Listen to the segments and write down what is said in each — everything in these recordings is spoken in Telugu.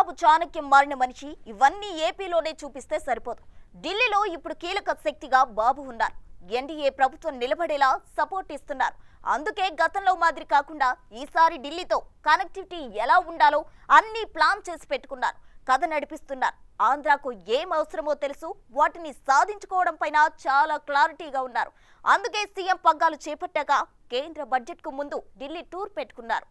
చంద్రబాబు చాణక్యం మారిన మనిషి ఇవన్నీ ఏపీలోనే చూపిస్తే సరిపోదు. ఢిల్లీలో ఇప్పుడు కీలక శక్తిగా బాబు ఉన్నారు. ఎన్డీఏ ప్రభుత్వం నిలబడేలా సపోర్ట్ ఇస్తున్నారు. అందుకే గతంలో మాదిరి కాకుండా ఈసారి ఢిల్లీతో కనెక్టివిటీ ఎలా ఉండాలో అన్ని ప్లాన్ చేసి పెట్టుకున్నారు. కథ నడిపిస్తున్నారు. ఆంధ్రాకు ఏం అవసరమో తెలుసు, వాటిని సాధించుకోవడం పైన చాలా క్లారిటీగా ఉన్నారు. అందుకే సీఎం పగ్గాలు చేపట్టాక కేంద్ర బడ్జెట్ కు ముందు ఢిల్లీ టూర్ పెట్టుకున్నారు.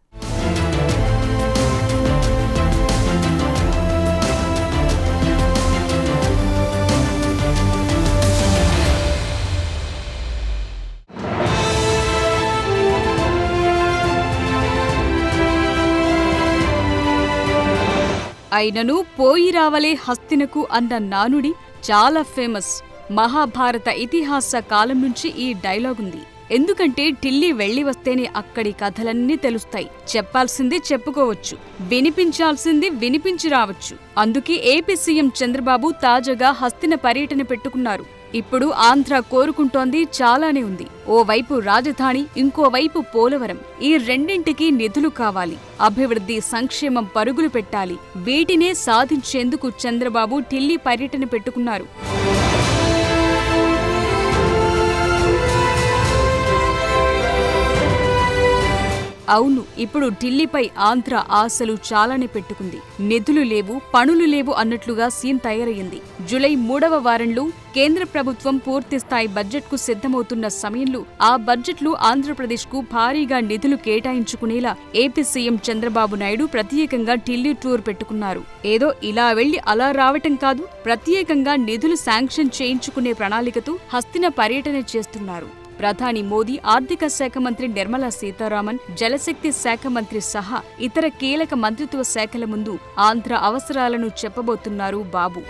అయినను పోయి రావలే హస్తినకు అన్న నానుడి చాలా ఫేమస్. మహాభారత ఇతిహాస కాలం నుంచి ఈ డైలాగ్ ఉంది. ఎందుకంటే ఢిల్లీ వెళ్లి వస్తేనే అక్కడి కథలన్నీ తెలుస్తాయి. చెప్పాల్సింది చెప్పుకోవచ్చు, వినిపించాల్సింది వినిపించి రావచ్చు. అందుకే ఏపీ సీఎం చంద్రబాబు తాజాగా హస్తిన పర్యటన పెట్టుకున్నారు. ఇప్పుడు ఆంధ్ర కోరుకుంటోంది చాలానే ఉంది. ఓవైపు రాజధాని, ఇంకోవైపు పోలవరం. ఈ రెండింటికి నిధులు కావాలి. అభివృద్ధి, సంక్షేమం పరుగులు పెట్టాలి. వీటినే సాధించేందుకు చంద్రబాబు ఢిల్లీ పర్యటన పెట్టుకున్నారు. అవును, ఇప్పుడు ఢిల్లీపై ఆంధ్ర ఆశలు చాలానే పెట్టుకుంది. నిధులు లేవు, పనులు లేవు అన్నట్లుగా సీన్ తయారయ్యింది. జూలై 3వ వారంలో కేంద్ర ప్రభుత్వం పూర్తిస్థాయి బడ్జెట్కు సిద్ధమవుతున్న సమయంలో ఆ బడ్జెట్లో ఆంధ్రప్రదేశ్కు భారీగా నిధులు కేటాయించుకునేలా ఏపీ సీఎం చంద్రబాబు నాయుడు ప్రత్యేకంగా ఢిల్లీ టూర్ పెట్టుకున్నారు. ఏదో ఇలా వెళ్లి అలా రావటం కాదు, ప్రత్యేకంగా నిధులు శాంక్షన్ చేయించుకునే ప్రణాళికతో హస్తిన పర్యటన చేస్తున్నారు. ప్రధాని మోదీ, ఆర్థిక శాఖ మంత్రి నిర్మలా సీతారామన్, జలశక్తి శాఖ మంత్రి సహా ఇతర కీలక మంత్రిత్వ శాఖల ముందు ఆంధ్ర అవసరాలను చెప్పబోతున్నారు బాబు.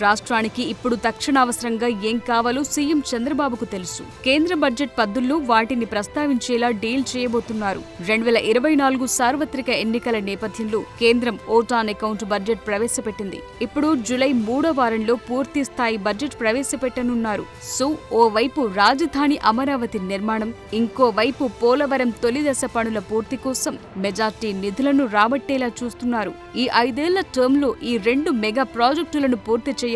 రాష్ట్రానికి ఇప్పుడు తక్షణ అవసరంగా ఏం కావాలో సీఎం చంద్రబాబుకు తెలుసు. కేంద్ర బడ్జెట్ పద్దుల్లో వాటిని ప్రస్తావించేలా డీల్ చేయబోతున్నారు. 2024 సార్వత్రిక ఎన్నికల నేపథ్యంలో కేంద్రం ఓటాన్ అకౌంట్ బడ్జెట్ ప్రవేశపెట్టింది. ఇప్పుడు జూలై 3వ వారంలో పూర్తి స్థాయి బడ్జెట్ ప్రవేశపెట్టనున్నారు. సో ఓవైపు రాజధాని అమరావతి నిర్మాణం, ఇంకోవైపు పోలవరం తొలిదశ పనుల పూర్తి కోసం మెజార్టీ నిధులను రాబట్టేలా చూస్తున్నారు. ఈ 5 ఏళ్ల టర్మ్లో ఈ 2 మెగా ప్రాజెక్టులను పూర్తి చేయాలని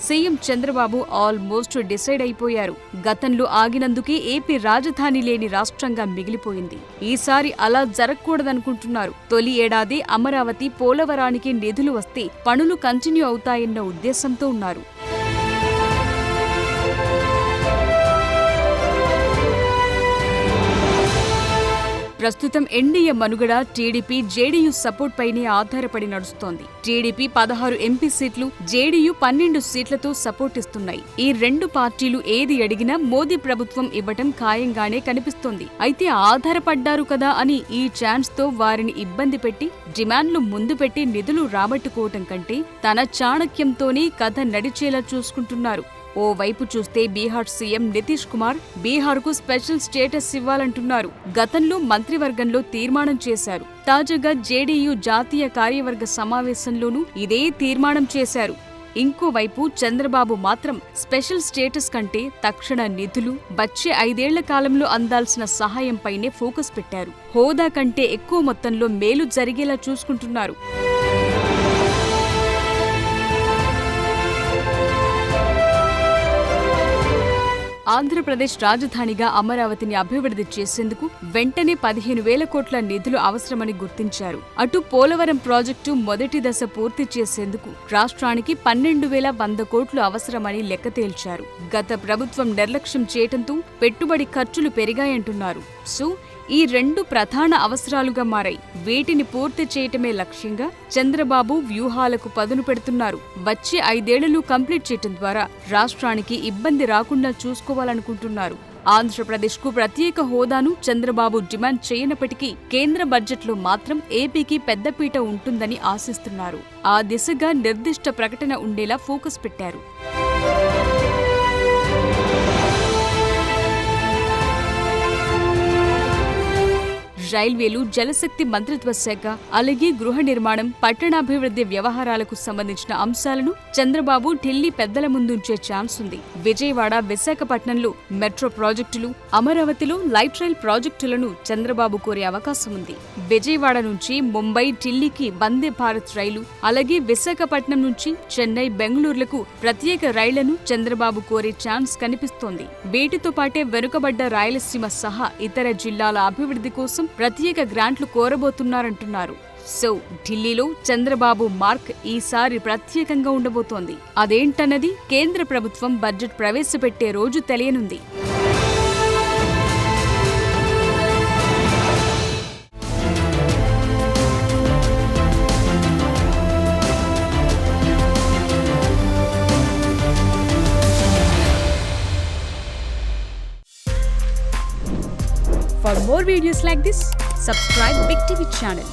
సీఎం చంద్రబాబు ఆల్మోస్ట్ డిసైడ్ అయిపోయారు. గతంలో ఆగినందుకే ఏపీ రాజధాని లేని రాష్ట్రంగా మిగిలిపోయింది. ఈసారి అలా జరగకూడదనుకుంటున్నారు. తొలి ఏడాది అమరావతి, పోలవరానికి నిధులు వస్తే పనులు కంటిన్యూ అవుతాయన్న ఉద్దేశంతో ఉన్నారు. ప్రస్తుతం ఎన్డీఏ మనుగడ టీడీపీ, జేడీయూ సపోర్ట్ పైనే ఆధారపడి నడుస్తోంది. టీడీపీ 16 ఎంపీ సీట్లు, జేడీయూ 12 సీట్లతో సపోర్ట్ ఇస్తున్నాయి. ఈ 2 పార్టీలు ఏది అడిగినా మోదీ ప్రభుత్వం ఇవ్వటం ఖాయంగానే కనిపిస్తోంది. అయితే ఆధారపడ్డారు కదా అని ఈ ఛాన్స్ తో వారిని ఇబ్బంది పెట్టి, డిమాండ్లు ముందు పెట్టి నిధులు రాబట్టుకోవటం కంటే తన చాణక్యంతోనే కథ నడిచేలా చూసుకుంటున్నారు. ఓవైపు చూస్తే బీహార్ సీఎం నితీష్ కుమార్ బీహార్కు స్పెషల్ స్టేటస్ ఇవ్వాలంటున్నారు. గతంలో మంత్రివర్గంలో తీర్మానం చేశారు. తాజాగా జేడీయూ జాతీయ కార్యవర్గ సమావేశంలోనూ ఇదే తీర్మానం చేశారు. ఇంకోవైపు చంద్రబాబు మాత్రం స్పెషల్ స్టేటస్ కంటే తక్షణ నిధులు, వచ్చే 5 ఏళ్ల కాలంలో అందాల్సిన సహాయంపైనే ఫోకస్ పెట్టారు. హోదా కంటే ఎక్కువ మొత్తంలో మేలు జరిగేలా చూసుకుంటున్నారు. ఆంధ్రప్రదేశ్ రాజధానిగా అమరావతిని అభివృద్ధి చేసేందుకు వెంటనే 15,000 కోట్ల నిధులు అవసరమని గుర్తించారు. అటు పోలవరం ప్రాజెక్టు మొదటి దశ పూర్తి చేసేందుకు రాష్ట్రానికి 12,100 కోట్లు అవసరమని లెక్క తేల్చారు. గత ప్రభుత్వం నిర్లక్ష్యం చేయటంతో పెట్టుబడి ఖర్చులు పెరిగాయంటున్నారు. సో ఈ 2 ప్రధాన అవసరాలుగా మారాయి. వీటిని పూర్తి చేయటమే లక్ష్యంగా చంద్రబాబు వ్యూహాలకు పదును పెడుతున్నారు. వచ్చే 5 ఏళ్లలో కంప్లీట్ చేయటం ద్వారా రాష్ట్రానికి ఇబ్బంది రాకుండా చూసుకోవాలనుకుంటున్నారు. ఆంధ్రప్రదేశ్కు ప్రత్యేక హోదాను చంద్రబాబు డిమాండ్ చేయనప్పటికీ కేంద్ర బడ్జెట్లో మాత్రం ఏపీకి పెద్దపీట ఉంటుందని ఆశిస్తున్నారు. ఆ దిశగా నిర్దిష్ట ప్రకటన ఉండేలా ఫోకస్ పెట్టారు. రైల్వేలు, జలశక్తి మంత్రిత్వ శాఖ, అలాగే గృహ నిర్మాణం, పట్టణాభివృద్ధి వ్యవహారాలకు సంబంధించిన అంశాలను చంద్రబాబు ఢిల్లీ పెద్దల ముందుంచే ఛాన్స్ ఉంది. విజయవాడ, విశాఖపట్నంలో మెట్రో ప్రాజెక్టులు, అమరావతిలో లైట్ రైల్ ప్రాజెక్టులను చంద్రబాబు కోరే అవకాశం ఉంది. విజయవాడ నుంచి ముంబై, ఢిల్లీకి వందే భారత్ రైలు, అలాగే విశాఖపట్నం నుంచి చెన్నై, బెంగళూరులకు ప్రత్యేక రైళ్లను చంద్రబాబు కోరే ఛాన్స్ కనిపిస్తోంది. వీటితో పాటే వెనుకబడ్డ రాయలసీమ సహా ఇతర జిల్లాల అభివృద్ధి కోసం ప్రత్యేక గ్రాంట్లు కోరబోతున్నారంటున్నారు. సో ఢిల్లీలో చంద్రబాబు మార్క్ ఈసారి ప్రత్యేకంగా ఉండబోతోంది. అదేంటన్నది కేంద్ర ప్రభుత్వం బడ్జెట్ ప్రవేశపెట్టే రోజు తెలియనుంది. For more videos like this, subscribe Big TV channel.